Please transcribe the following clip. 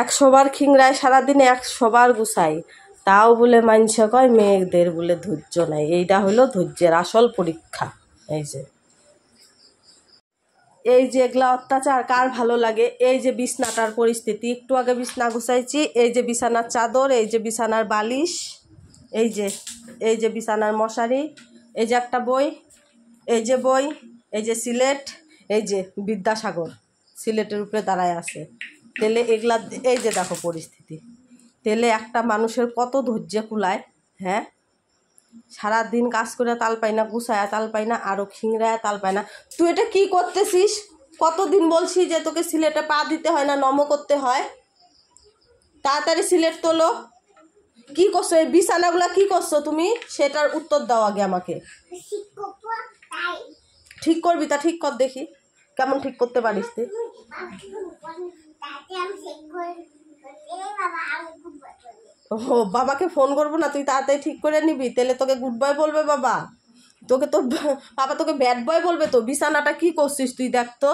100 বার খিংরায় সারাদিনে 100 বার গুছাই, তাও বলে মানছে কয় মেয়েদের বলে ধৈর্য নাই। এইটা হলো ধৈর্যের আসল পরীক্ষা। এই যে এগুলা অত্যাচার কার ভালো লাগে? এই যে বিছনাটার পরিস্থিতি, একটু আগে বিছনা গুছাইছি, এই যে বিছানার চাদর, এই যে বিছানার বালিশ, এই যে বিছানার মশারি, এই যে একটা বই, এই যে বই, এই যে সিলেট, এই যে বিদ্যাসাগর সিলেটের উপরে দাঁড়ায় আছে। তেলে এগুলা, এই যে দেখো পরিস্থিতি, তেলে একটা মানুষের কত ধৈর্য কুলায়? হ্যাঁ, সারাদিন কাজ করে তাল পাই না, গুছায়া তাল পাই না, আরও খিংরায়া তাল পাই না। তুই এটা কি করতেছিস? কতদিন বলছি যে তোকে সিলেটে পা দিতে হয় না, নম করতে হয়? তাড়াতাড়ি সিলেট তোলো। কি করছো এই বিছানাগুলা, কি করছো তুমি? সেটার উত্তর দাও আগে আমাকে। ঠিক করবি? তা ঠিক কর দেখি, কেমন ঠিক করতে পারিস তুই? ও বাবাকে ফোন করবো না, তুই তাড়াতাড়ি ঠিক করে নিবি, তাহলে তোকে গুড বয় বলবে বাবা। তোকে তো বাবা তোকে ব্যাড বয় বলবে তো। বিছানাটা কি করছিস তুই? দেখ তো,